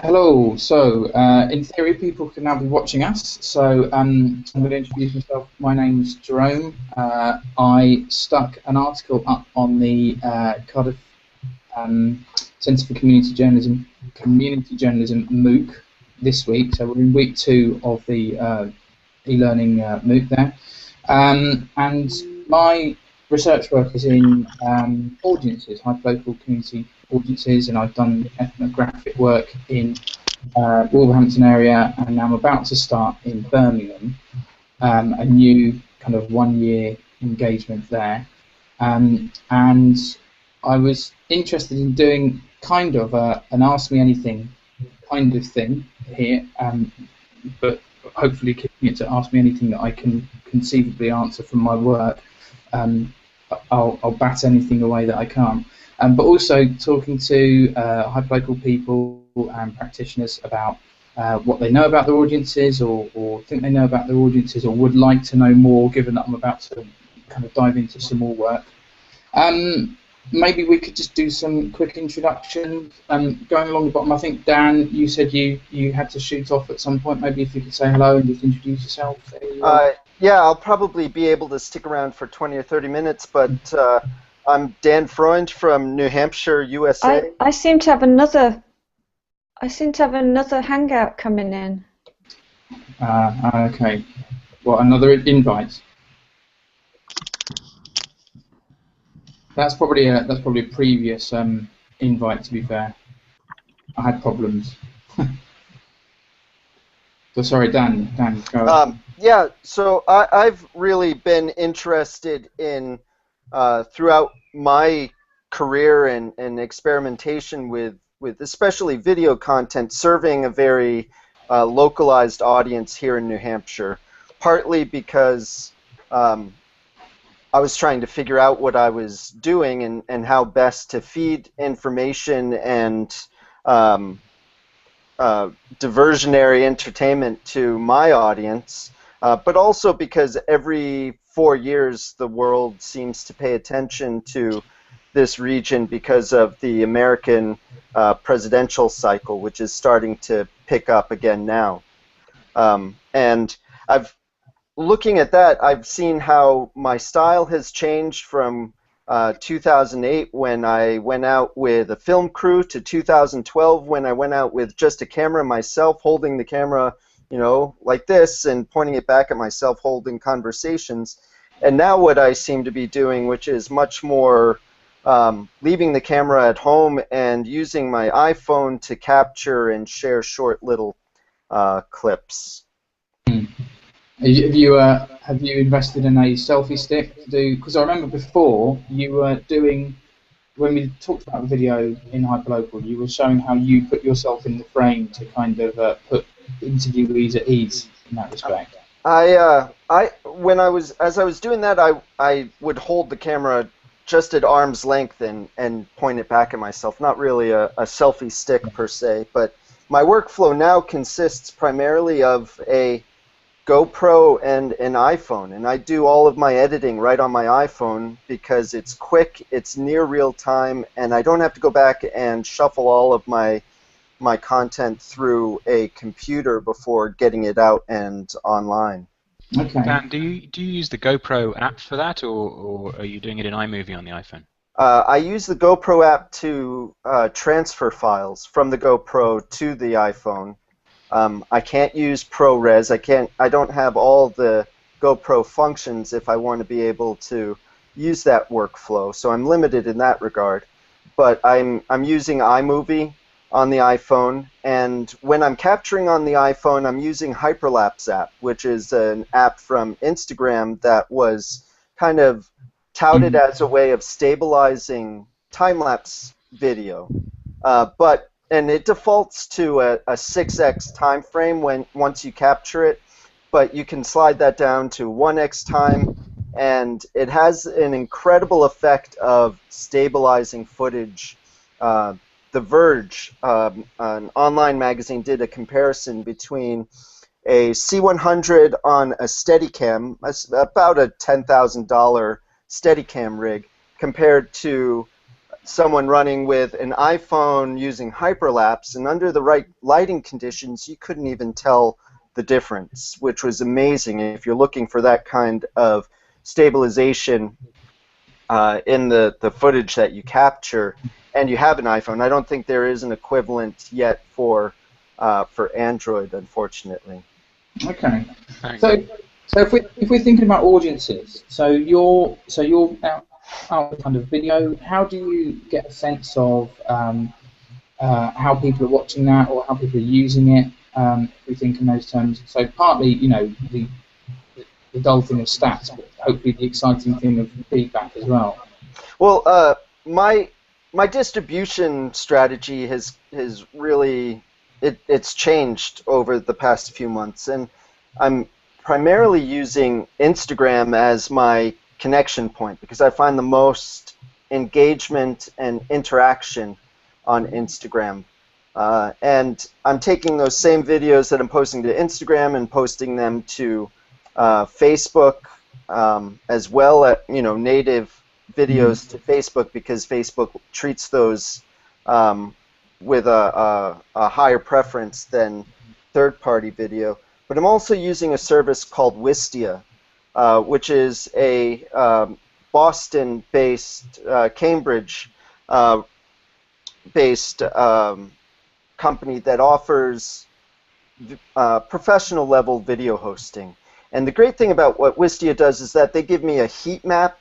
Hello. In theory, people can now be watching us. I'm going to introduce myself. My name's Jerome. I stuck an article up on the Cardiff Centre for Community Journalism MOOC this week. So we're in week 2 of the e-learning MOOC there. And my research work is in audiences, hyperlocal community audiences, and I've done ethnographic work in Wolverhampton area, and I'm about to start in Birmingham, a new kind of 1-year engagement there. And I was interested in doing kind of an Ask Me Anything kind of thing here, but hopefully keeping it to Ask Me Anything that I can conceivably answer from my work. I'll bat anything away that I can't. But also talking to hyperlocal people and practitioners about what they know about their audiences, or think they know about their audiences, or would like to know more, given that I'm about to kind of dive into some more work. Maybe we could just do some quick introductions. Going along the bottom, I think, Dan, you said you had to shoot off at some point. Maybe if you could say hello and just introduce yourself. Yeah, I'll probably be able to stick around for 20 or 30 minutes, but I'm Dan Freund from New Hampshire, USA. I seem to have another hangout coming in. Okay. What, another invite? That's probably a previous invite. To be fair, I had problems. So sorry, Dan. Go ahead. Yeah, so I've really been interested in throughout my career and experimentation with especially video content, serving a very localized audience here in New Hampshire, partly because I was trying to figure out what I was doing and how best to feed information and diversionary entertainment to my audience, but also because every 4 years the world seems to pay attention to this region because of the American presidential cycle, which is starting to pick up again now. And looking at that, I've seen how my style has changed from 2008 when I went out with a film crew to 2012 when I went out with just a camera myself, holding the camera, you know, like this and pointing it back at myself, holding conversations. And now what I seem to be doing, which is much more leaving the camera at home and using my iPhone to capture and share short little clips. Have you invested in a selfie stick to do? Because I remember before you were doing, when we talked about the video in Hyperlocal, you were showing how you put yourself in the frame to kind of put interviewees at ease in that respect. As I was doing that, I would hold the camera just at arm's length and point it back at myself. Not really a selfie stick per se, but my workflow now consists primarily of a GoPro and an iPhone, and I do all of my editing right on my iPhone because it's quick, it's near real time, and I don't have to go back and shuffle all of my content through a computer before getting it out and online. Okay. Dan, do you use the GoPro app for that, or are you doing it in iMovie on the iPhone? I use the GoPro app to transfer files from the GoPro to the iPhone. I can't use ProRes. I don't have all the GoPro functions if I want to be able to use that workflow, so I'm limited in that regard. But I'm using iMovie on the iPhone, and when I'm capturing on the iPhone, I'm using Hyperlapse app, which is an app from Instagram that was kind of touted as a way of stabilizing time-lapse video, and it defaults to a 6x time frame once you capture it, but you can slide that down to 1x time, and it has an incredible effect of stabilizing footage. The Verge, an online magazine, did a comparison between a C100 on a Steadicam, about a $10,000 Steadicam rig, compared to someone running with an iPhone using hyperlapse, and under the right lighting conditions, you couldn't even tell the difference, which was amazing if you're looking for that kind of stabilization in the footage that you capture, and you have an iPhone. I don't think there is an equivalent yet for Android, unfortunately. Okay. Thanks. So if we're thinking about audiences, so you're out kind of video. How do you get a sense of how people are watching that or how people are using it? If we think in those terms. So partly, you know, the dull thing of stats, but hopefully the exciting thing of feedback as well. Well, my distribution strategy has really it's changed over the past few months, and I'm primarily using Instagram as my connection point because I find the most engagement and interaction on Instagram. And I'm taking those same videos that I'm posting to Instagram and posting them to Facebook, as well as native videos to Facebook because Facebook treats those with a higher preference than third-party video. But I'm also using a service called Wistia, which is a Boston-based, Cambridge-based company that offers professional-level video hosting. And the great thing about what Wistia does is that they give me a heat map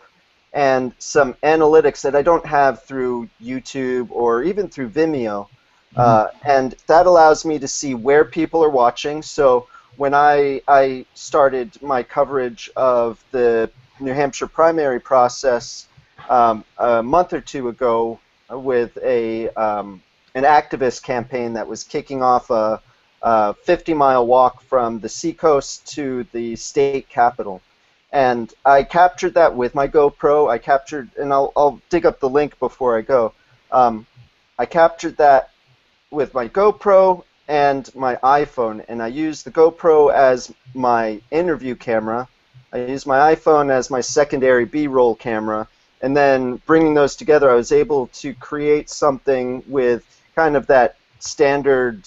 and some analytics that I don't have through YouTube or even through Vimeo. And that allows me to see where people are watching. So when I started my coverage of the New Hampshire primary process a month or two ago with an activist campaign that was kicking off a 50-mile walk from the seacoast to the state capitol. And I captured that with my GoPro. I captured, and I'll dig up the link before I go. I captured that with my GoPro and my iPhone, and I used the GoPro as my interview camera. I used my iPhone as my secondary B-roll camera, and then bringing those together, I was able to create something with kind of that standard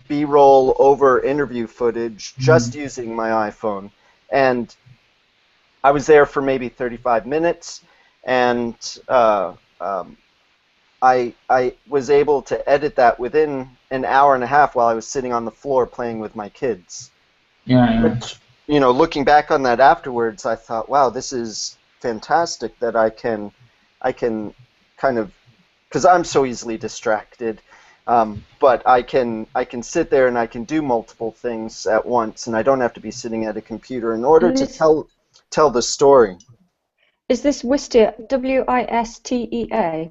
B-roll over interview footage just using my iPhone. And I was there for maybe 35 minutes, and I was able to edit that within an hour and a half while I was sitting on the floor playing with my kids. Yeah. Which, looking back on that afterwards, I thought, wow, this is fantastic that I can kind of, because I'm so easily distracted, but I can sit there and I can do multiple things at once, and I don't have to be sitting at a computer in order to tell the story. Is this Wistia, W-I-S-T-E-A?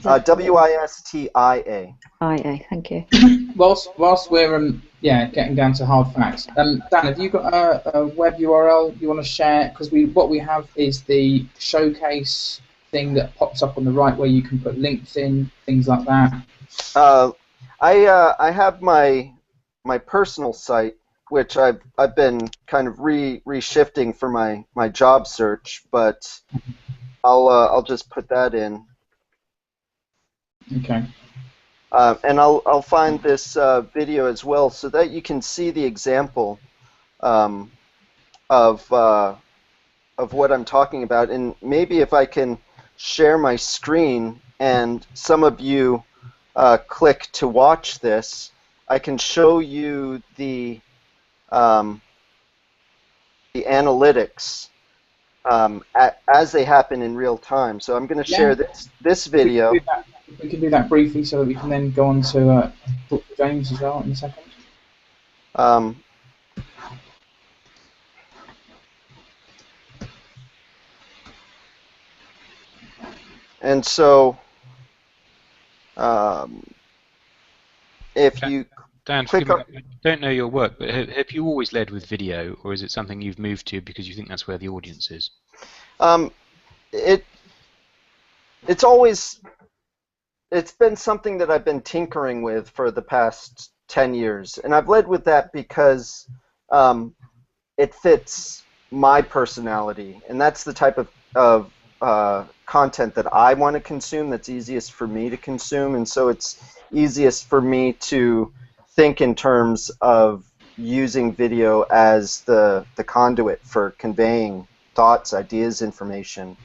W-I-S-T-I-A. I-A, thank you. Whilst we're getting down to hard facts, Dan, have you got a web URL you want to share? Because what we have is the showcase thing that pops up on the right where you can put links in, things like that. I have my personal site, which I've been kind of reshifting for my job search, but I'll just put that in. Okay. And I'll find this video as well so that you can see the example of what I'm talking about, and maybe if I can share my screen and some of you click to watch this, I can show you the analytics as they happen in real time. So I'm going to share this video. We can do that briefly so that we can then go on to talk to James as well in a second. And so, if you Dan, click on, I don't know your work, but have you always led with video, or is it something you've moved to because you think that's where the audience is? It's been something that I've been tinkering with for the past 10 years, and I've led with that because it fits my personality, and that's the type of content that I want to consume, that's easiest for me to consume, and so it's easiest for me to think in terms of using video as the conduit for conveying thoughts, ideas, information.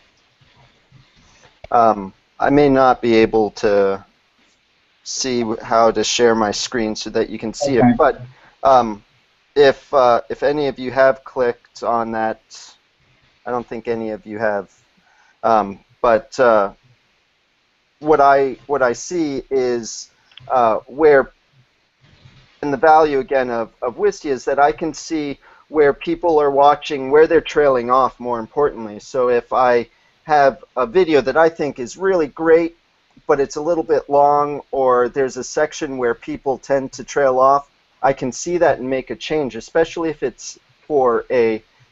I may not be able to see how to share my screen so that you can see it, but if any of you have clicked on that, I don't think any of you have, but what I see is where, and the value again of Wistia is that I can see where people are watching, where they're trailing off, more importantly. So if I have a video that I think is really great, but it's a little bit long, or there's a section where people tend to trail off, I can see that and make a change, especially if it's for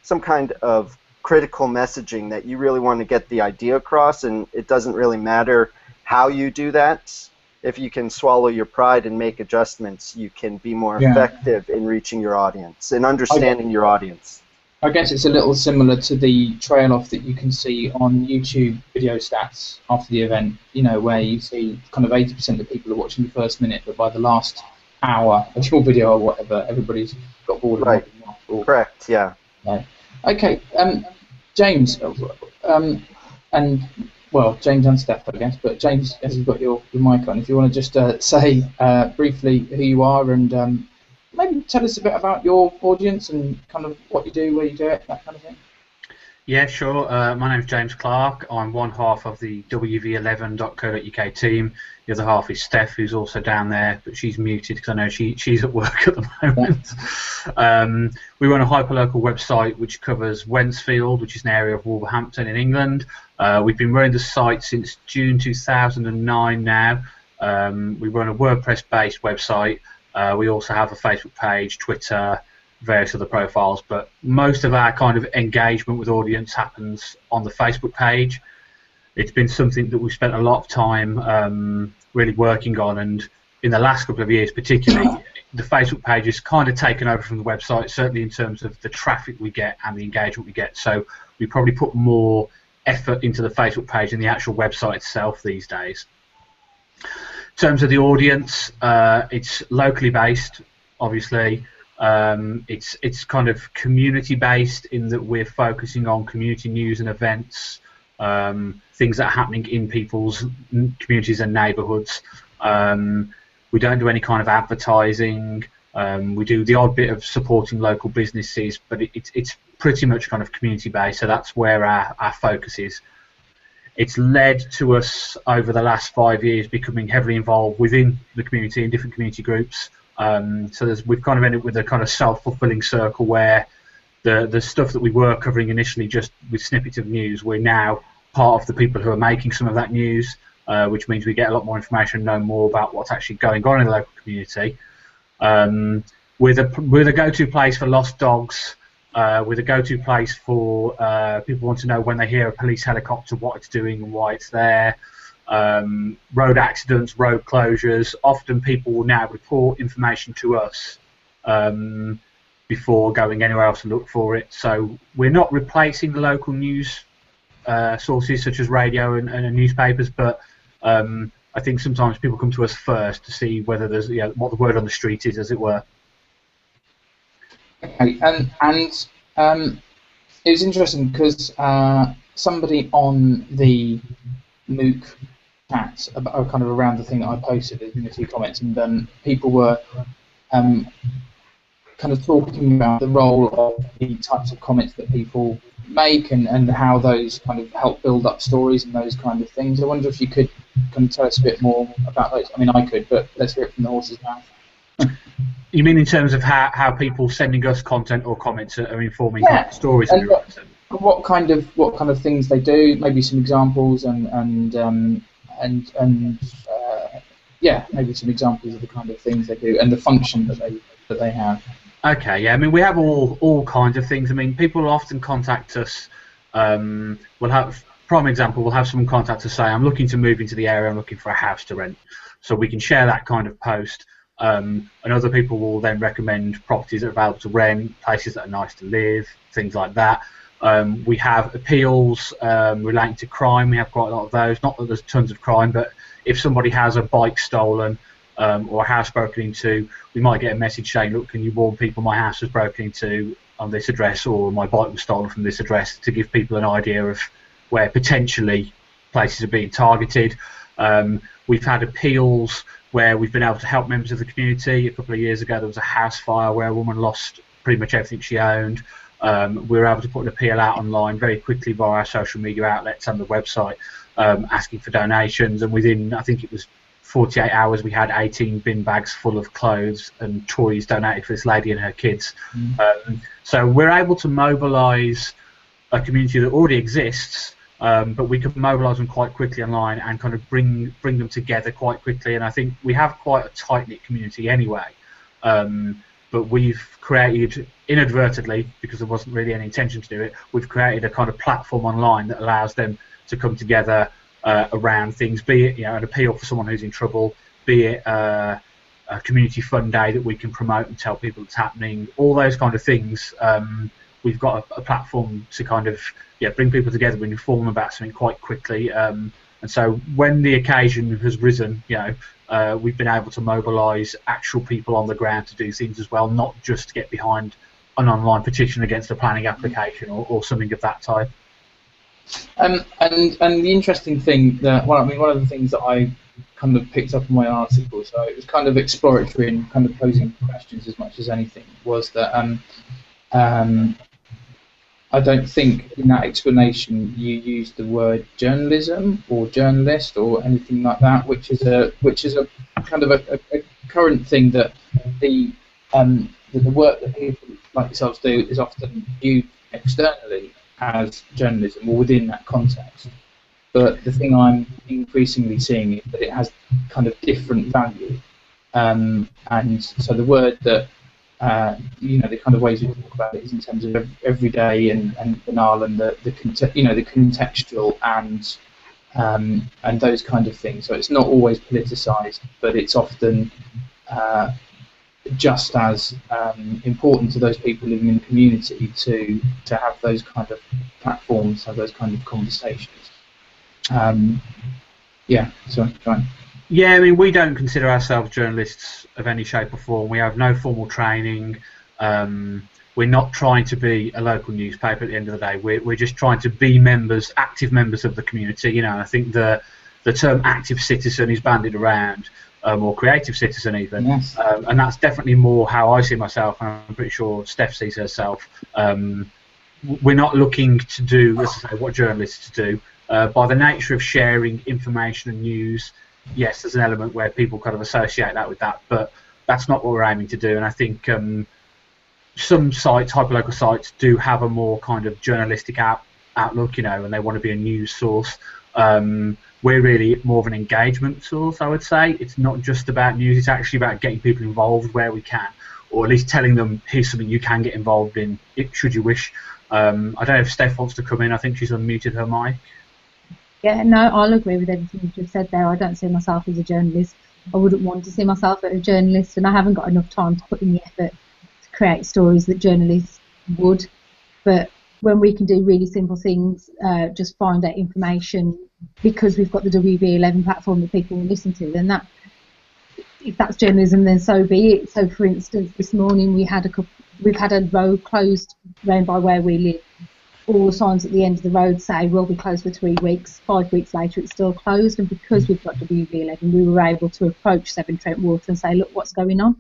some kind of critical messaging that you really want to get the idea across, and it doesn't really matter how you do that. If you can swallow your pride and make adjustments, you can be more effective in reaching your audience and understanding your audience. I guess it's a little similar to the trail off that you can see on YouTube video stats after the event, you know, where you see kind of 80% of people are watching the first minute, but by the last hour of your video or whatever, everybody's got bored of Right. Correct, yeah. Yeah. Okay, James, and well, James and Steph, I guess, but James, as you've got your mic on, if you want to just say briefly who you are and maybe tell us a bit about your audience and kind of what you do, where you do it, that kind of thing. Yeah, sure. My name's James Clark. I'm one half of the wv11.co.uk team. The other half is Steph, who's also down there, but she's muted because I know she's at work at the moment. We run a hyperlocal website which covers Wentzfield, which is an area of Wolverhampton in England. We've been running the site since June 2009 now. We run a WordPress-based website. We also have a Facebook page, Twitter, various other profiles, but most of our kind of engagement with audience happens on the Facebook page. It's been something that we've spent a lot of time really working on, and in the last couple of years particularly, the Facebook page has kind of taken over from the website, certainly in terms of the traffic we get and the engagement we get. So we probably put more effort into the Facebook page than the actual website itself these days. In terms of the audience, it's locally based, obviously. It's kind of community based in that we're focusing on community news and events, things that are happening in people's communities and neighbourhoods. We don't do any kind of advertising. We do the odd bit of supporting local businesses, but it's pretty much kind of community based, so that's where our focus is. It's led to us over the last 5 years becoming heavily involved within the community in different community groups. So we've kind of ended up with a kind of self-fulfilling circle where the stuff that we were covering initially just with snippets of news, we're now part of the people who are making some of that news, which means we get a lot more information and know more about what's actually going on in the local community. We're the go-to place for lost dogs. We're the go-to place for people who want to know when they hear a police helicopter what it's doing and why it's there. Road accidents, road closures. Often people will now report information to us before going anywhere else to look for it. So we're not replacing the local news sources such as radio and newspapers, but I think sometimes people come to us first to see whether there's what the word on the street is, as it were. Okay, and it was interesting because somebody on the MOOC chat about kind of around the thing that I posted, there's been a few comments, and people were kind of talking about the role of the types of comments that people make and how those kind of help build up stories and those kind of things. I wonder if you could kind of tell us a bit more about those. I mean, I could, but let's hear it from the horse's mouth. You mean in terms of how people sending us content or comments are informing stories? And what kind of things they do? Maybe some examples and maybe some examples of the kind of things they do and the function that they have. Okay, yeah. I mean, we have all kinds of things. I mean, people often contact us. We'll have prime example. We'll have someone contact us say, "I'm looking to move into the area. I'm looking for a house to rent." So we can share that kind of post. And other people will then recommend properties that are available to rent, places that are nice to live, things like that. We have appeals relating to crime. We have quite a lot of those. Not that there's tons of crime, but if somebody has a bike stolen or a house broken into, we might get a message saying, look, can you warn people my house was broken into on this address, or my bike was stolen from this address, to give people an idea of where potentially places are being targeted. We've had appeals where we've been able to help members of the community. A couple of years ago there was a house fire where a woman lost pretty much everything she owned. We were able to put an appeal out online very quickly via our social media outlets and the website, asking for donations, and within, I think it was 48 hours, we had 18 bin bags full of clothes and toys donated for this lady and her kids. So we're able to mobilise a community that already exists, but we can mobilise them quite quickly online and kind of bring them together quite quickly. And I think we have quite a tight-knit community anyway. But we've created, inadvertently, because there wasn't really any intention to do it, we've created a kind of platform online that allows them to come together around things, be it an appeal for someone who's in trouble, be it a community fun day that we can promote and tell people it's happening, all those kind of things. We've got a platform to kind of bring people together and inform them about something quite quickly. And so when the occasion has risen, we've been able to mobilise actual people on the ground to do things as well, not just to get behind an online petition against a planning application or something of that type. And the interesting thing that, one of the things that I kind of picked up in my article, so it was kind of exploratory and kind of posing questions as much as anything, was that I don't think in that explanation you used the word journalism or journalist or anything like that, which is a kind of a current thing that the work that people like yourselves do is often viewed externally as journalism or within that context. But the thing I'm increasingly seeing is that it has kind of different value, and so the word that the kind of ways we talk about it is in terms of everyday and banal, and the contextual and those kind of things. So it's not always politicised, but it's often just as important to those people living in the community to have those kind of platforms, have those kind of conversations. Sorry, Brian. Yeah, I mean, we don't consider ourselves journalists of any shape or form. We have no formal training. We're not trying to be a local newspaper at the end of the day. We're just trying to be active members of the community. I think the term active citizen is bandied around, or creative citizen even, yes. And that's definitely more how I see myself, and I'm pretty sure Steph sees herself. We're not looking to do, as I say, what journalists do. By the nature of sharing information and news, yes, there's an element where people kind of associate that with that, but that's not what we're aiming to do. And I think some sites, hyperlocal sites, do have a more kind of journalistic outlook, and they want to be a news source. We're really more of an engagement source, I would say. It's not just about news, it's actually about getting people involved where we can, or at least telling them, here's something you can get involved in, should you wish. I don't know if Steph wants to come in. I think she's unmuted her mic. Yeah, no, I'll agree with everything you've just said there. I don't see myself as a journalist. I wouldn't want to see myself as a journalist, and I haven't got enough time to put in the effort to create stories that journalists would. But when we can do really simple things, just find out information, because we've got the WV11 platform that people will listen to, then if that's journalism, then so be it. So, for instance, this morning we've had a road closed round by where we live. All the signs at the end of the road say we'll be closed for 3 weeks. 5 weeks later, it's still closed, and because we've got WV11, we were able to approach Severn Trent Water and say, look, what's going on?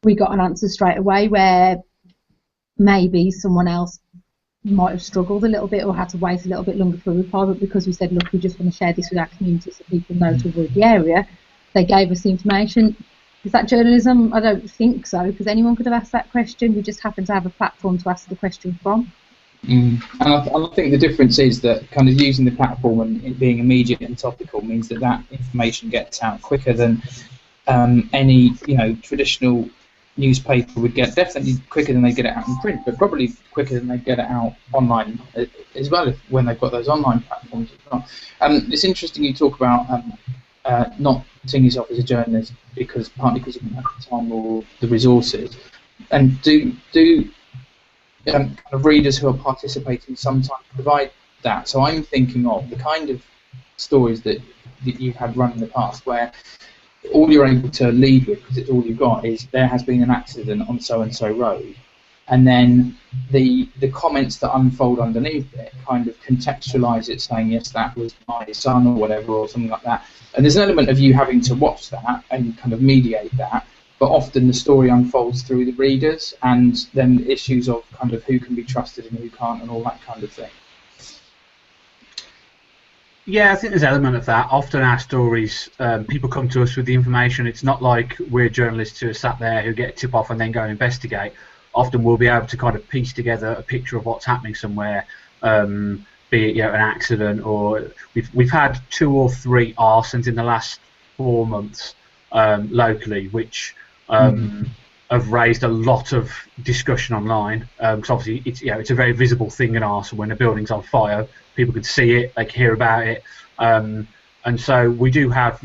We got an answer straight away, where maybe someone else might have struggled a little bit or had to wait a little bit longer for a reply, but because we said, look, we just want to share this with our community so people know to avoid the area, they gave us the information. Is that journalism? I don't think so, because anyone could have asked that question. We just happen to have a platform to ask the question from. And I think the difference is that kind of using the platform and it being immediate and topical means that information gets out quicker than any traditional newspaper would get. Definitely quicker than they get it out in print, but probably quicker than they get it out online as well, when they've got those online platforms as well. It's interesting you talk about not seeing yourself as a journalist partly because you don't have the time or the resources. And do kind of readers who are participating sometimes provide that. So I'm thinking of the kind of stories that you've had run in the past, where all you're able to lead with, because it's all you've got, is there has been an accident on so-and-so road, and then the comments that unfold underneath it kind of contextualise it, saying, yes, that was my son or whatever, or something like that. And there's an element of you having to watch that and kind of mediate that, but often the story unfolds through the readers, and then issues of kind of who can be trusted and who can't, and all that kind of thing. Yeah, I think there's an element of that. Often our stories, people come to us with the information. It's not like we're journalists who are sat there who get a tip off and then go and investigate. Often we'll be able to kind of piece together a picture of what's happening somewhere, be it an accident, or we've had 2 or 3 arsons in the last 4 months locally, which have raised a lot of discussion online. Because obviously it's a very visible thing, an arson, when a building's on fire. People can see it, they can hear about it, and so we do have,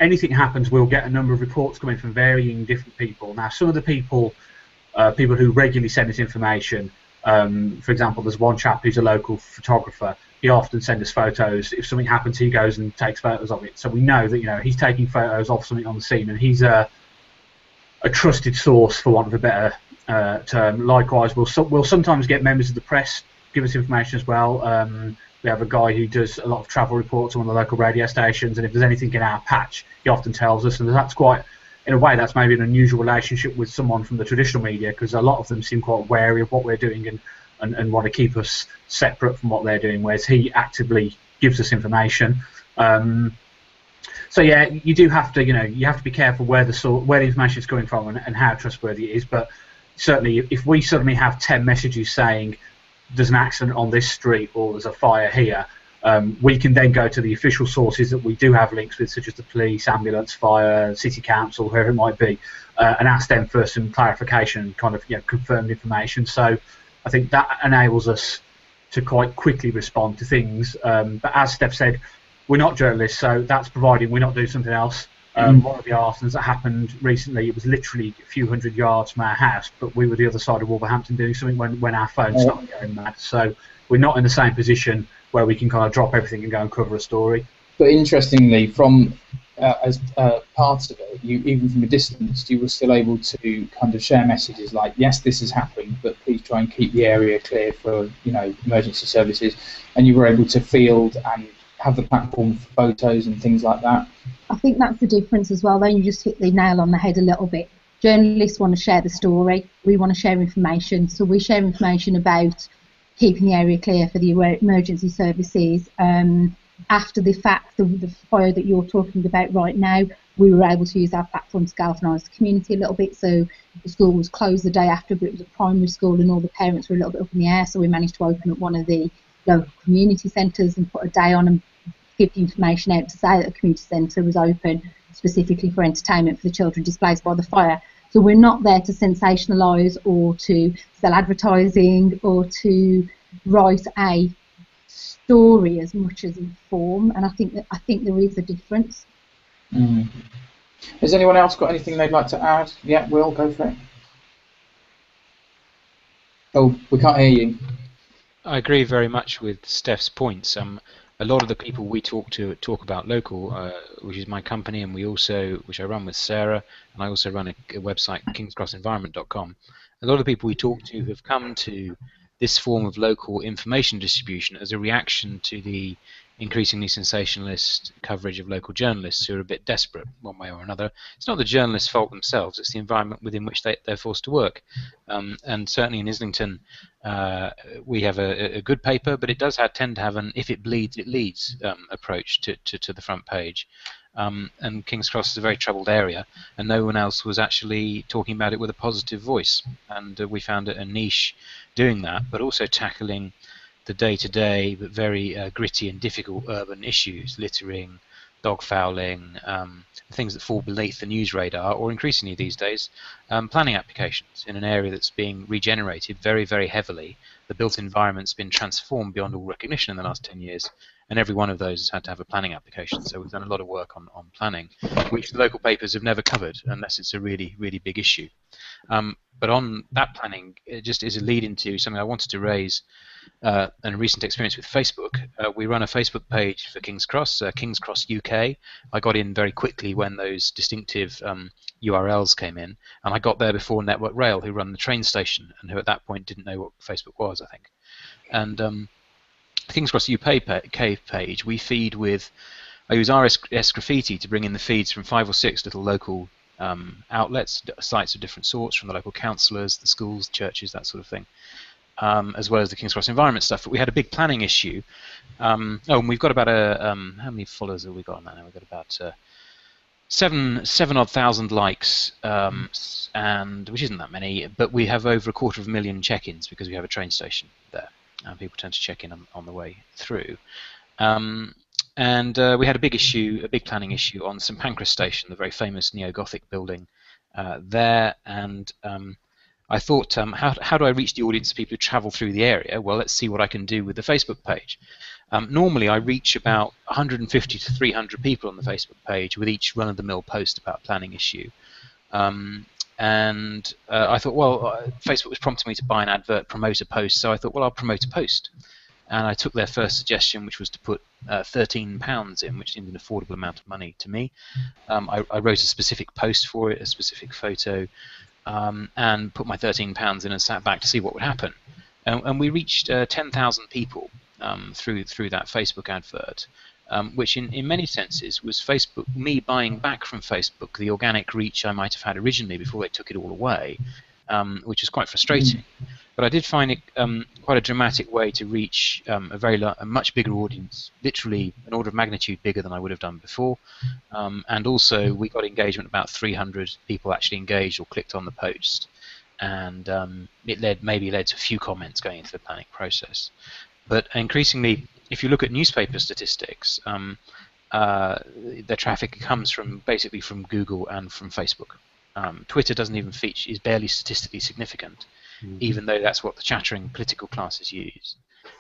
anything happens, we'll get a number of reports coming from varying different people. Now, some of the people who regularly send us information, for example, there's one chap who's a local photographer. He often sends us photos. If something happens, he goes and takes photos of it. So we know that he's taking photos of something on the scene, and he's a trusted source, for want of a better term. Likewise, we'll sometimes get members of the press give us information as well. We have a guy who does a lot of travel reports on the local radio stations, and if there's anything in our patch, he often tells us, and that's quite, in a way, that's maybe an unusual relationship with someone from the traditional media, because a lot of them seem quite wary of what we're doing and want to keep us separate from what they're doing, whereas he actively gives us information. So yeah, you do have to, you have to be careful where the information is coming from and how trustworthy it is. But certainly, if we suddenly have 10 messages saying there's an accident on this street or there's a fire here, we can then go to the official sources that we do have links with, such as the police, ambulance, fire, city council, whoever it might be, and ask them for some clarification, kind of confirmed information. So I think that enables us to quite quickly respond to things. But as Steph said, we're not journalists, so that's providing we're not doing something else. One of the arsons that happened recently, it was literally a few hundred yards from our house, but we were the other side of Wolverhampton doing something when our phone started going mad. So we're not in the same position where we can kind of drop everything and go and cover a story. But interestingly, from as part of it, even from a distance, you were still able to kind of share messages like, yes, this has happened, but please try and keep the area clear for emergency services, and you were able to field and have the platform for photos and things like that. I think that's the difference as well. Then you just hit the nail on the head a little bit. Journalists want to share the story. We want to share information. So we share information about keeping the area clear for the emergency services. After the fact, the fire that you're talking about right now, we were able to use our platform to galvanise the community a little bit. So the school was closed the day after, but it was a primary school and all the parents were a little bit up in the air. So we managed to open up one of the local community centres and put a day on and give the information out to say that the community centre was open specifically for entertainment for the children displaced by the fire. So we're not there to sensationalise or to sell advertising or to write a story as much as inform, and I think there is a difference. Has anyone else got anything they'd like to add? Yeah, Will, go for it. Oh, we can't hear you. I agree very much with Steph's points. A lot of the people we talk about local, which is my company, and which I run with Sarah, and I also run a website, kingscrossenvironment.com. A lot of the people we talk to have come to this form of local information distribution as a reaction to the increasingly sensationalist coverage of local journalists who are a bit desperate one way or another. It's not the journalists' fault themselves, it's the environment within which they're forced to work. And certainly in Islington we have a good paper, but it does tend to have an if it bleeds, it leads approach to the front page. And King's Cross is a very troubled area, and no one else was actually talking about it with a positive voice. And we found it a niche doing that, but also tackling the day-to-day but very gritty and difficult urban issues, littering, dog fouling, things that fall beneath the news radar, or increasingly these days, planning applications in an area that's being regenerated very, very heavily. The built environment's been transformed beyond all recognition in the last 10 years, and every one of those has had to have a planning application. So we've done a lot of work on planning, which the local papers have never covered unless it's a really, really big issue. But on that planning, it just is a lead into something I wanted to raise, and a recent experience with Facebook. We run a Facebook page for King's Cross, King's Cross UK. I got in very quickly when those distinctive URLs came in, and I got there before Network Rail, who run the train station, and who at that point didn't know what Facebook was, I think. And the King's Cross UK page, we feed with, I use RS Graffiti to bring in the feeds from 5 or 6 little local outlets, sites of different sorts, from the local councillors, the schools, churches, that sort of thing, as well as the King's Cross environment stuff. But we had a big planning issue. And we've got about how many followers have we got on that now? We've got about 7,000 likes, and which isn't that many, but we have over 250,000 check-ins because we have a train station there, and people tend to check in on the way through. And we had a big issue, a big planning issue on St Pancras Station, the very famous neo-Gothic building there. And I thought, how do I reach the audience of people who travel through the area? Well, let's see what I can do with the Facebook page. Normally, I reach about 150 to 300 people on the Facebook page with each run-of-the-mill post about a planning issue. And I thought, well, Facebook was prompting me to buy an advert, promote a post, so I thought, well, I'll promote a post. And I took their first suggestion, which was to put £13 in, which seemed an affordable amount of money to me. I wrote a specific post for it, a specific photo, and put my £13 in and sat back to see what would happen. And we reached 10,000 people through that Facebook advert, which in many senses was Facebook, me buying back from Facebook the organic reach I might have had originally before they took it all away, which is quite frustrating. But I did find it quite a dramatic way to reach a much bigger audience, literally an order of magnitude bigger than I would have done before. And also, we got engagement, about 300 people actually engaged or clicked on the post. And it maybe led to a few comments going into the planning process. But increasingly, if you look at newspaper statistics, their traffic comes basically from Google and from Facebook. Twitter doesn't even feature, is barely statistically significant, even though that's what the chattering political classes use.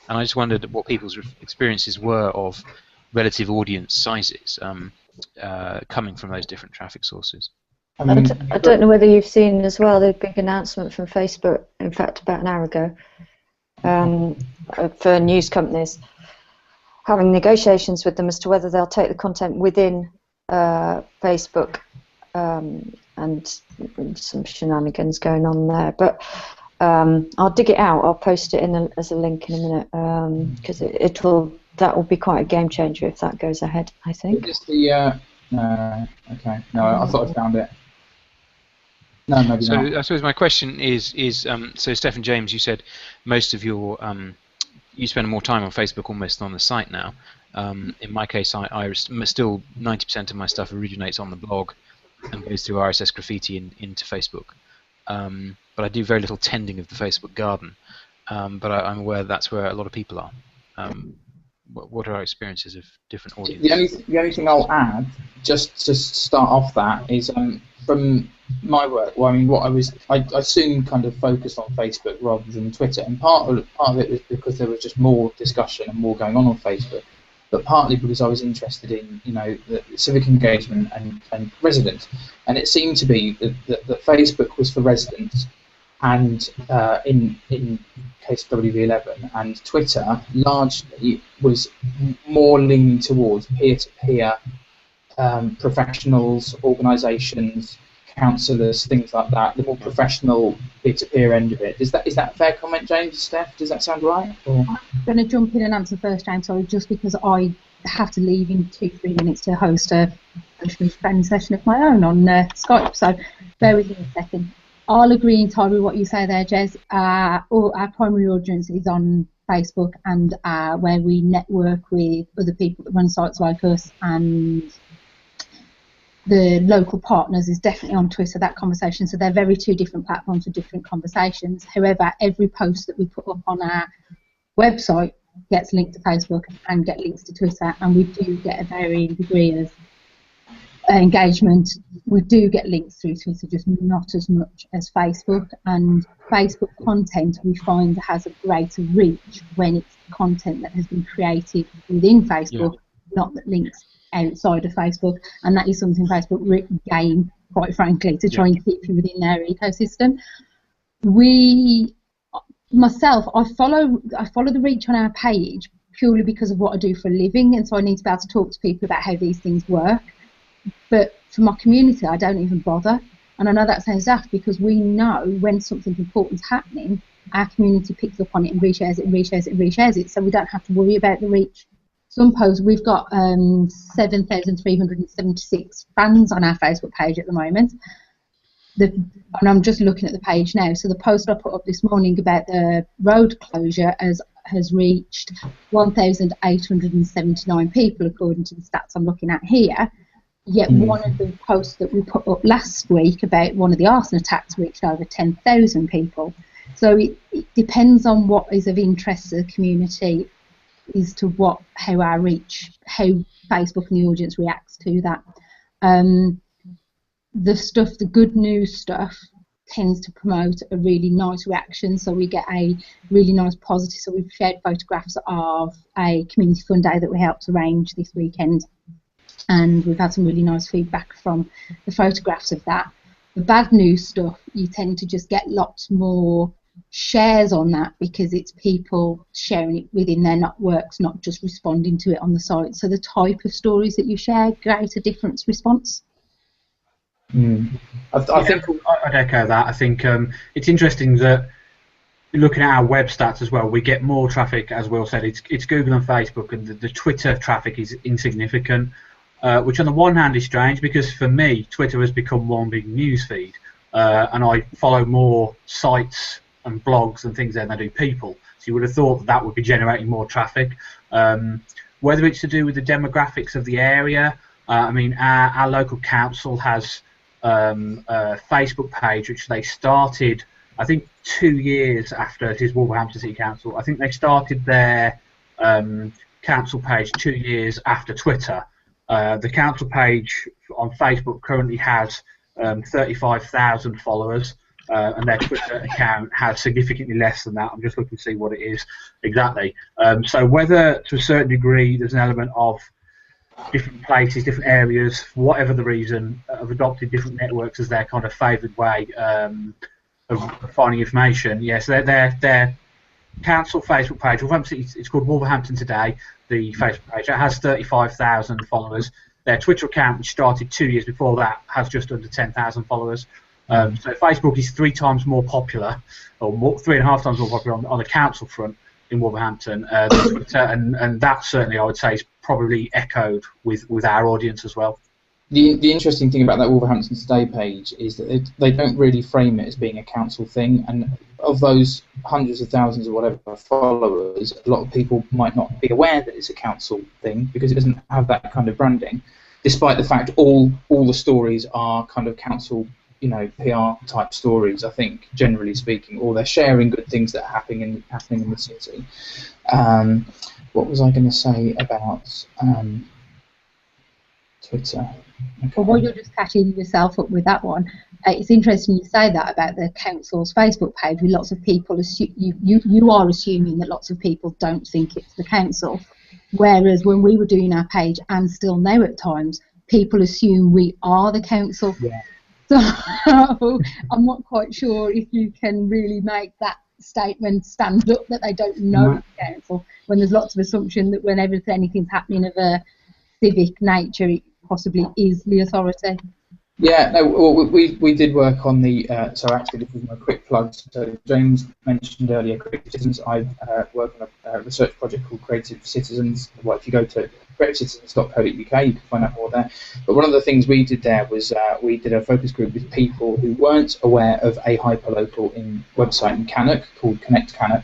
And I just wondered what people's experiences were of relative audience sizes coming from those different traffic sources. I don't know whether you've seen as well the big announcement from Facebook, in fact, about an hour ago, for news companies having negotiations with them as to whether they'll take the content within Facebook, and some shenanigans going on there. But I'll dig it out. I'll post it as a link in a minute, because that will be quite a game changer if that goes ahead, I think. Just the okay. No, I thought I found it. No, maybe not. I suppose my question is so Steph, James, you said most of your you spend more time on Facebook almost than on the site now. In my case, I still 90% of my stuff originates on the blog and goes through RSS Graffiti into Facebook. But I do very little tending of the Facebook garden. But I'm aware that's where a lot of people are. What are our experiences of different audiences? The only thing I'll add, just to start off that, is from my work. Well, I mean, I soon kind of focused on Facebook rather than Twitter, and part of it was because there was just more discussion and more going on Facebook, but partly because I was interested in, the civic engagement and residents, and it seemed to be that Facebook was for residents, and in case of WV11, and Twitter largely was more leaning towards peer-to-peer professionals, organisations, counsellors, things like that. The more professional peer-to-peer end of it. Is that a fair comment, James? Steph, does that sound right? Or? I'm going to jump in and answer first, James. Sorry, just because I have to leave in 2-3 minutes to host a friend session of my own on Skype. So bear with me a second. I'll agree entirely with what you say there, Jez. Our primary audience is on Facebook, and where we network with other people that run sites like us, and the local partners is definitely on Twitter, that conversation. So they're very two different platforms with different conversations. However, every post that we put up on our website gets linked to Facebook and get links to Twitter, and we do get a varying degree of engagement. We do get links through Twitter, just not as much as Facebook. And Facebook content we find has a greater reach when it's content that has been created within Facebook, not that links outside of Facebook, and that is something Facebook gain, quite frankly, to try and keep you within their ecosystem. Myself, I follow the reach on our page purely because of what I do for a living, and so I need to be able to talk to people about how these things work. But for my community, I don't even bother. And I know that sounds daft because we know when something important's happening, our community picks up on it and reshares it and reshares it and reshares it, so we don't have to worry about the reach. Some posts, we've got 7,376 fans on our Facebook page at the moment. And I'm just looking at the page now. So the post I put up this morning about the road closure has reached 1,879 people, according to the stats I'm looking at here. Yet one of the posts that we put up last week about one of the arson attacks reached over 10,000 people. So it depends on what is of interest to the community as to how our reach, how Facebook and the audience reacts to that. The good news stuff tends to promote a really nice reaction, so we get a really nice positive. So we've shared photographs of a community fun day that we helped arrange this weekend, and we've had some really nice feedback from the photographs of that. The bad news stuff, you tend to just get lots more shares on that because it's people sharing it within their networks, not just responding to it on the site. So the type of stories that you share create a different response. I think I'd echo that. I think it's interesting that looking at our web stats as well, we get more traffic, as Will said. It's Google and Facebook, and the Twitter traffic is insignificant, which on the one hand is strange because for me, Twitter has become one big news feed, and I follow more sites and blogs and things than I do people. So you would have thought that would be generating more traffic. Whether it's to do with the demographics of the area, I mean, our local council has a Facebook page which they started, I think, 2 years after it is Wolverhampton City Council. I think they started their council page 2 years after Twitter. The council page on Facebook currently has 35,000 followers, and their Twitter account has significantly less than that. I'm just looking to see what it is exactly. So whether to a certain degree there's an element of different places, different areas, for whatever the reason, have adopted different networks as their kind of favoured way of finding information. Yes, their council Facebook page, it's called Wolverhampton Today, the Facebook page. It has 35,000 followers. Their Twitter account, which started 2 years before that, has just under 10,000 followers. So Facebook is 3 times more popular, or 3.5 times more popular on the council front in Wolverhampton than Twitter, and that certainly I would say is probably echoed with our audience as well. The interesting thing about that Wolverhampton Today page is that they don't really frame it as being a council thing, and of those hundreds of thousands or whatever followers, a lot of people might not be aware that it's a council thing because it doesn't have that kind of branding, despite the fact all the stories are kind of council, PR type stories, I think, generally speaking, or they're sharing good things that are happening in the city. What was I going to say about Twitter? Okay. Well, while you're just catching yourself up with that one, it's interesting you say that about the council's Facebook page. With lots of people, you are assuming that lots of people don't think it's the council, whereas when we were doing our page, and still now at times, people assume we are the council. Yeah. So I'm not quite sure if you can really make that statement stand up that they don't know it's the council, when there's lots of assumption that whenever anything's happening of a civic nature, it possibly is the authority. Yeah, no, well, we did work on the, so actually this is my quick plug. So James mentioned earlier Creative Citizens. I've worked on a research project called Creative Citizens. Well, if you go to creativecitizens.co.uk, you can find out more there. But one of the things we did there was we did a focus group with people who weren't aware of a hyperlocal website in Cannock called Connect Cannock.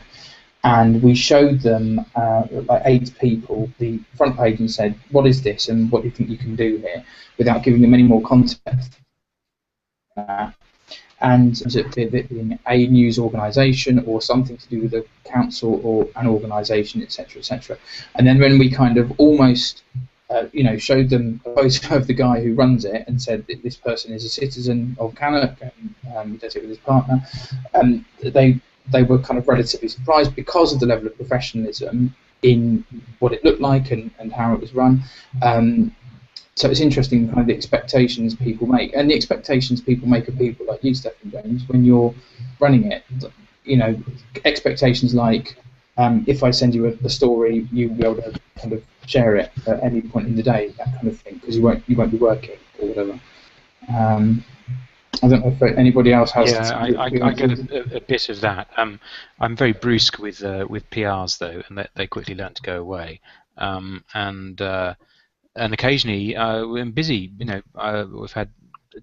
And we showed them, like 8 people, the front page and said, what is this and what do you think you can do here, without giving them any more context. And it being a news organisation or something to do with a council or an organisation, etc., etc. And then when we kind of almost, showed them a photo of the guy who runs it and said that this person is a citizen of Cannock and does it with his partner, they were kind of relatively surprised because of the level of professionalism in what it looked like and how it was run. So it's interesting kind of the expectations people make, and the expectations people make of people like you, Stephen James, when you're running it. You know, expectations like if I send you a story, you'll be able to kind of share it at any point in the day, that kind of thing, because you won't be working or whatever. I don't know if anybody else has. Yeah, I get a bit of that. I'm very brusque with PRs though, and they quickly learn to go away. And occasionally we're busy. You know, we've had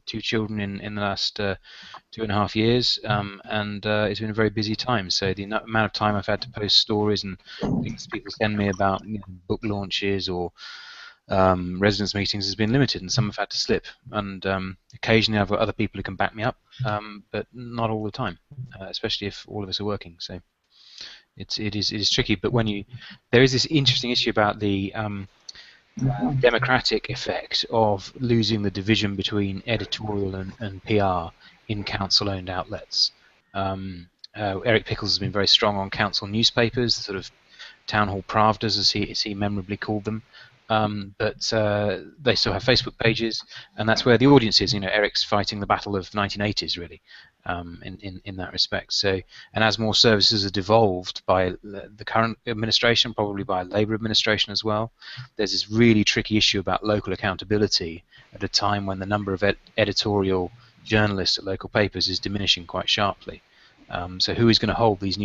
2 children in the last 2.5 years, and it's been a very busy time. So the amount of time I've had to post stories and things people send me about book launches or residence meetings has been limited, and some have had to slip. And occasionally I've got other people who can back me up, but not all the time, especially if all of us are working. So it is tricky. But there is this interesting issue about the democratic effect of losing the division between editorial and PR in council-owned outlets. Eric Pickles has been very strong on council newspapers, sort of town hall pravdas, as he memorably called them. But they still have Facebook pages, and that's where the audience is. You know, Eric's fighting the battle of 1980s, really, in that respect. So, and as more services are devolved by the current administration, probably by Labour administration as well, there's this really tricky issue about local accountability at a time when the number of editorial journalists at local papers is diminishing quite sharply. So, who is going to hold these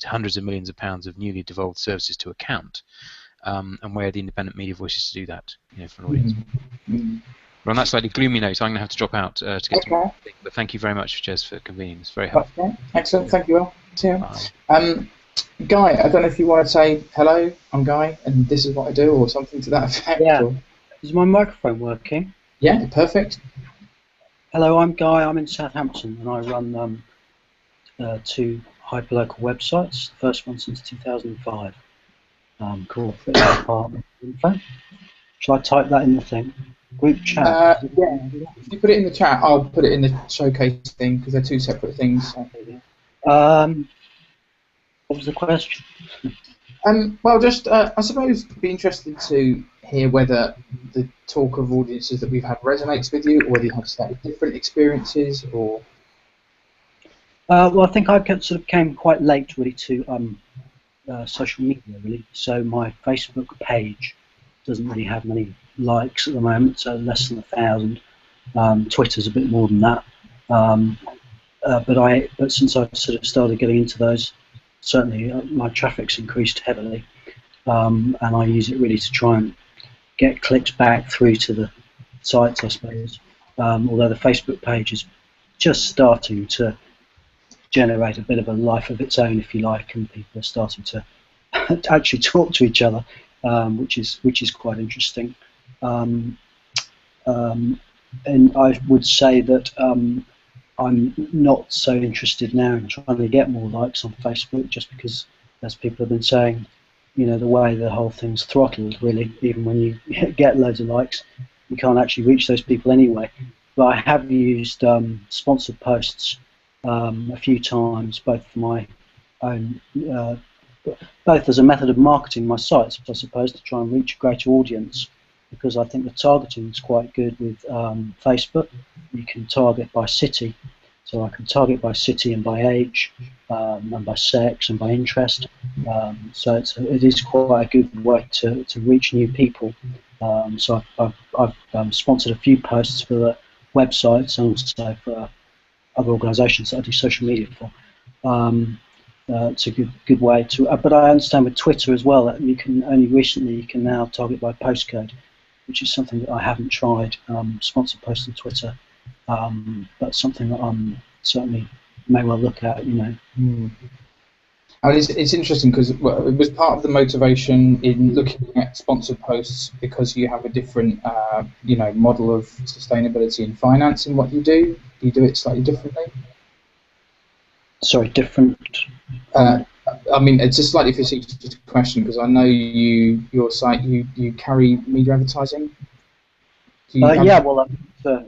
hundreds of millions of pounds of newly devolved services to account? And where the independent media voices to do that, for an audience. But on that slightly gloomy note, I'm going to have to drop out to get to my thing. But thank you very much, Jez, for convening. It's very helpful. Okay. Excellent. Thank you all. See you. Guy, I don't know if you want to say hello. I'm Guy, and this is what I do, or something to that effect. Yeah. Or... Is my microphone working? Yeah. Perfect. Hello, I'm Guy. I'm in Southampton, and I run 2 hyperlocal websites. The first one since 2005. Called Department Info. Shall I type that in the thing? Group chat? Yeah. If you put it in the chat, I'll put it in the showcase thing, because they're 2 separate things. What was the question? Well, just I suppose I'd be interested to hear whether the talk of audiences that we've had resonates with you, or whether you have slightly different experiences, or... Well, I think I sort of came quite late, really, to social media, really. So my Facebook page doesn't really have many likes at the moment, so less than 1,000. Twitter's a bit more than that. But since I've sort of started getting into those, certainly my traffic's increased heavily, and I use it really to try and get clicks back through to the sites, I suppose. Although the Facebook page is just starting to generate a bit of a life of its own, if you like, and people are starting to actually talk to each other, which is quite interesting. And I would say that I'm not so interested now in trying to get more likes on Facebook, just because, as people have been saying, the way the whole thing's throttled, really. Even when you get loads of likes, you can't actually reach those people anyway. But I have used sponsored posts a few times, both for my own, both as a method of marketing my sites, I suppose, to try and reach a greater audience, because I think the targeting is quite good with Facebook. You can target by city, so I can target by city and by age, and by sex and by interest. So it is quite a good way to reach new people. So I've sponsored a few posts for the websites and also for other organisations that I do social media for. It's a good way to. But I understand with Twitter as well that you can you can now target by postcode, which is something that I haven't tried. Sponsored posts on Twitter, but something that I'm certainly may well look at. I mean, it's interesting because it was part of the motivation in looking at sponsored posts, because you have a different, model of sustainability and finance in what you do. You do it slightly differently. Sorry, different. I mean, it's a slightly facetious question, because I know your site you carry media advertising. Yeah, well,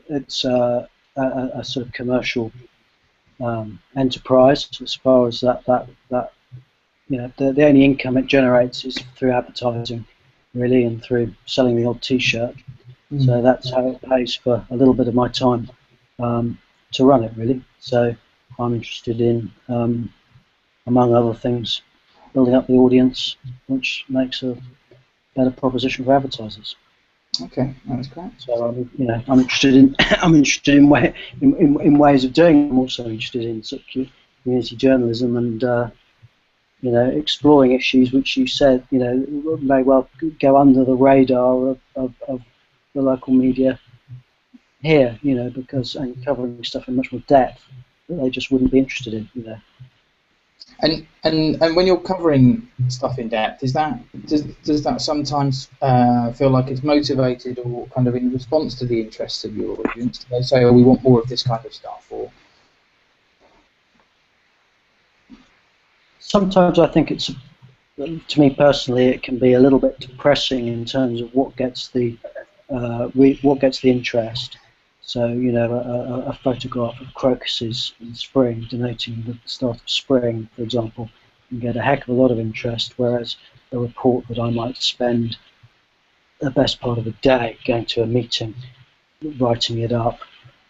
it's a sort of commercial enterprise as far as that you know, the only income it generates is through advertising, really, and through selling the odd T-shirt. So that's how it pays for a little bit of my time to run it, really. So I'm interested in, among other things, building up the audience, which makes a better proposition for advertisers. Okay, that's great. So I'm interested in in ways of doing it. I'm also interested in sort of community journalism and exploring issues which you said may well go under the radar of the local media here, because and covering stuff in much more depth that they just wouldn't be interested in. And when you're covering stuff in depth, does that sometimes feel like it's motivated or kind of in response to the interests of your audience? Do they say, "Oh, we want more of this kind of stuff"? Or sometimes I think it's, to me personally, it can be a little bit depressing in terms of what gets the interest. So, a photograph of crocuses in spring, denoting the start of spring, for example, can get a heck of a lot of interest, whereas a report that I might spend the best part of a day going to a meeting, writing it up,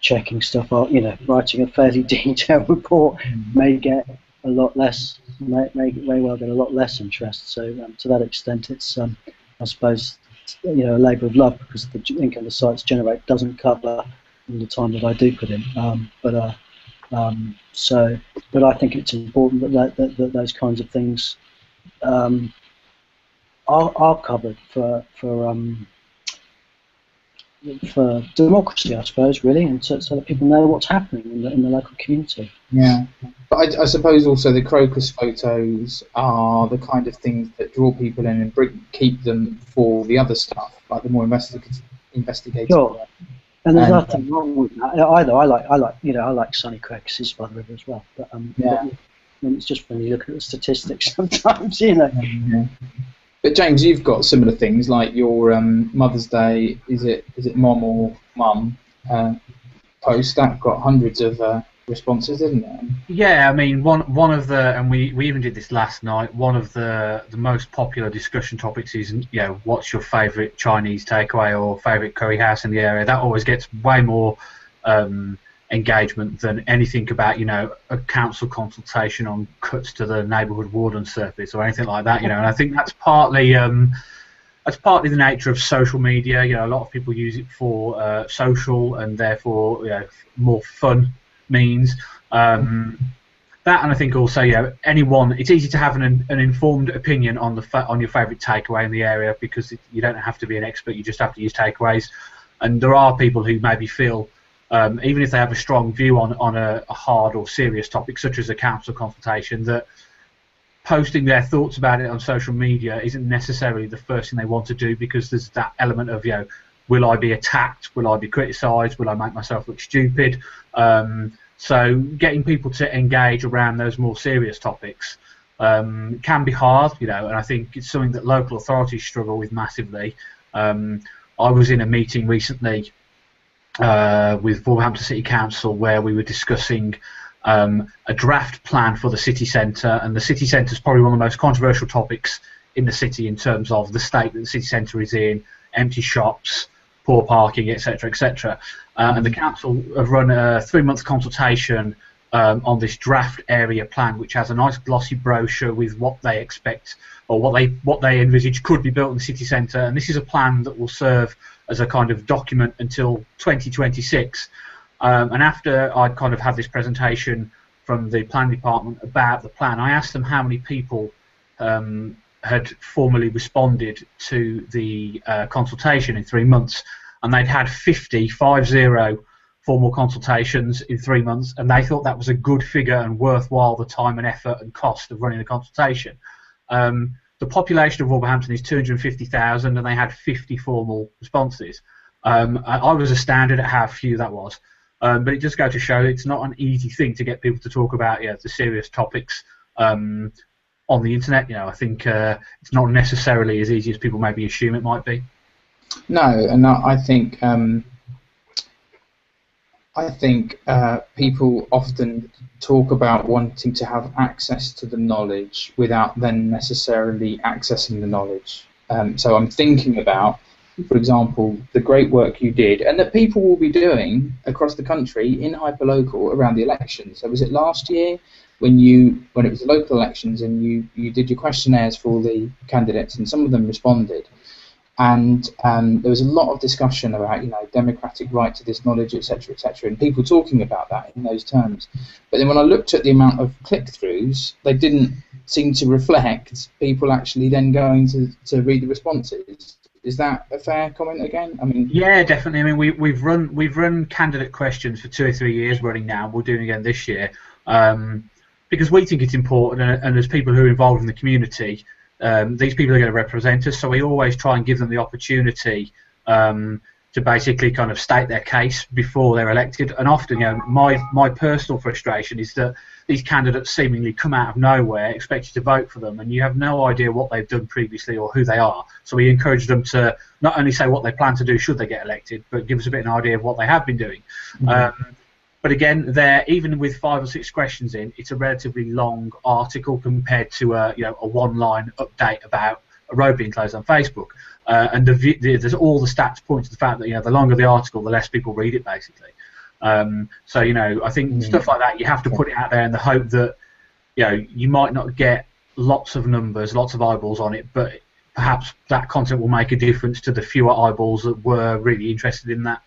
checking stuff out, writing a fairly detailed report may get a lot less, may well get a lot less interest. So to that extent, it's, I suppose, a labour of love, because the income the sites generate doesn't cover all the time that I do put in. But I think it's important that those kinds of things are covered for democracy, I suppose, really, and so that people know what's happening in the local community. Yeah, but I suppose also the crocus photos are the kind of things that draw people in and keep them for the other stuff, like the more investigative. Sure. And there's nothing wrong with that either. I like sunny crocuses by the river as well. But it's just when you look at the statistics sometimes, Yeah. But James, you've got similar things like your Mother's Day. Is it mom or mum post that got hundreds of responses, didn't it? Yeah, I mean, one of the, and we even did this last night, one of the most popular discussion topics is, what's your favourite Chinese takeaway or favourite curry house in the area? That always gets way more engagement than anything about, a council consultation on cuts to the neighbourhood warden surface or anything like that, and I think that's partly the nature of social media. A lot of people use it for social and therefore more fun means. That, and I think also, it's easy to have an informed opinion on your favourite takeaway in the area, because you don't have to be an expert, you just have to use takeaways. And there are people who maybe feel, even if they have a strong view on a hard or serious topic, such as a council consultation, that posting their thoughts about it on social media isn't necessarily the first thing they want to do, because there's that element of, will I be attacked? Will I be criticised? Will I make myself look stupid? So getting people to engage around those more serious topics can be hard, and I think it's something that local authorities struggle with massively. I was in a meeting recently with Wolverhampton City Council where we were discussing a draft plan for the city centre, and the city centre is probably one of the most controversial topics in the city in terms of the state that the city centre is in, empty shops, poor parking, etc., etc. And the council have run a 3-month consultation on this draft area plan, which has a nice glossy brochure with what they expect or what they envisage could be built in the city centre. And this is a plan that will serve as a kind of document until 2026. And after I'd kind of had this presentation from the planning department about the plan, I asked them how many people had formally responded to the consultation in 3 months, and they'd had 50 formal consultations in 3 months, and they thought that was a good figure and worthwhile the time and effort and cost of running the consultation. The population of Wolverhampton is 250,000, and they had 50 formal responses. I was astounded at how few that was, but it just goes to show it's not an easy thing to get people to talk about the serious topics on the internet. I think it's not necessarily as easy as people maybe assume it might be. No, and I think I think people often talk about wanting to have access to the knowledge without then necessarily accessing the knowledge. So I'm thinking about, for example, the great work you did, and that people will be doing across the country in Hyperlocal around the elections. So was it last year when it was the local elections and you did your questionnaires for all the candidates and some of them responded? And there was a lot of discussion about, democratic right to this knowledge, etc., and people talking about that in those terms. But then when I looked at the amount of click-throughs, they didn't seem to reflect people actually then going to read the responses. Is that a fair comment again? I mean, yeah, definitely. I mean, we've run candidate questions for 2 or 3 years running now. We're doing it again this year because we think it's important, and as people who are involved in the community. These people are going to represent us, so we always try and give them the opportunity to basically kind of state their case before they're elected. And often, my personal frustration is that these candidates seemingly come out of nowhere, expect you to vote for them, and you have no idea what they've done previously or who they are. So we encourage them to not only say what they plan to do should they get elected, but give us a bit of an idea of what they have been doing. Mm-hmm. But again, even with 5 or 6 questions in, it's a relatively long article compared to a one-line update about a road being closed on Facebook. And there's all the stats point to the fact that the longer the article, the less people read it, basically. So I think stuff like that, you have to put it out there in the hope that you might not get lots of numbers, lots of eyeballs on it, but perhaps that content will make a difference to the fewer eyeballs that were really interested in that.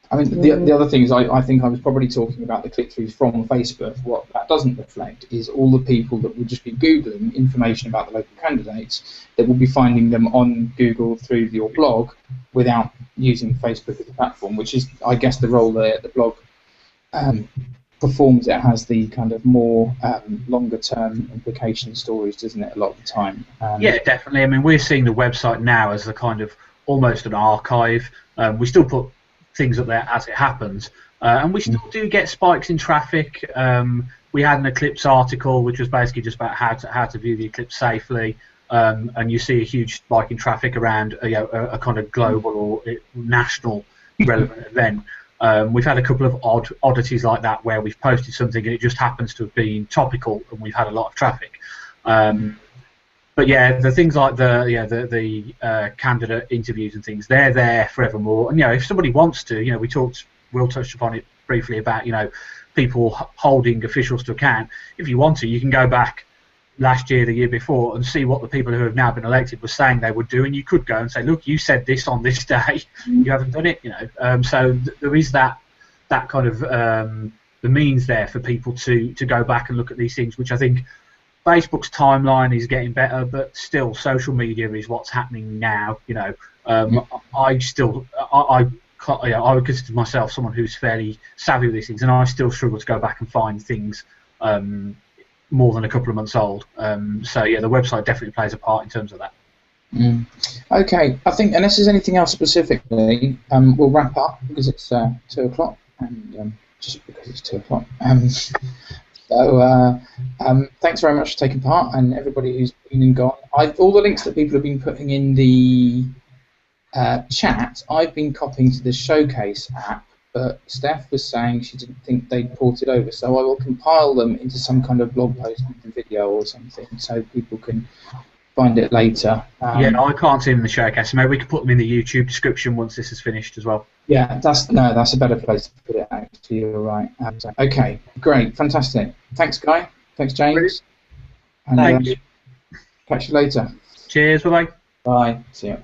I mean, the other thing is I think I was probably talking about the click-throughs from Facebook. What that doesn't reflect is all the people that will just be Googling information about the local candidates that will be finding them on Google through your blog without using Facebook as a platform, which is, I guess, the role that the blog performs. It has the kind of more longer-term implication stories, doesn't it, a lot of the time? Yeah, definitely. I mean, we're seeing the website now as a kind of almost an archive. We still put things up there as it happens, and we still do get spikes in traffic. We had an eclipse article which was basically just about how to view the eclipse safely, and you see a huge spike in traffic around a kind of global or national relevant event. We've had a couple of oddities like that where we've posted something and it just happens to have been topical and we've had a lot of traffic. But yeah, the things like the candidate interviews and things, they're there forevermore. And if somebody wants to, Will touched upon it briefly about people holding officials to account. If you want to, you can go back last year, the year before, and see what the people who have now been elected were saying they would do, and you could go and say, look, you said this on this day, you haven't done it. So there is that kind of the means there for people to go back and look at these things, which I think. Facebook's timeline is getting better, but still, social media is what's happening now. I would consider myself someone who's fairly savvy with these things, and I still struggle to go back and find things more than a couple of months old. So yeah, the website definitely plays a part in terms of that. Okay, I think unless there's anything else specifically, we'll wrap up because it's 2 o'clock, and just because it's 2 o'clock. So thanks very much for taking part, and everybody who's been and gone. All the links that people have been putting in the chat, I've been copying to the Showcase app, but Steph was saying she didn't think they'd ported over, so I will compile them into some kind of blog post with a video or something, so people can find it later. Yeah, I can't see them in the Showcase, so maybe we could put them in the YouTube description once this is finished as well. Yeah, that's a better place to put it, actually, you're right. Okay, great, fantastic. Thanks, Guy. Thanks, James. And, Thanks. catch you later. Cheers, bye-bye. Bye. See you.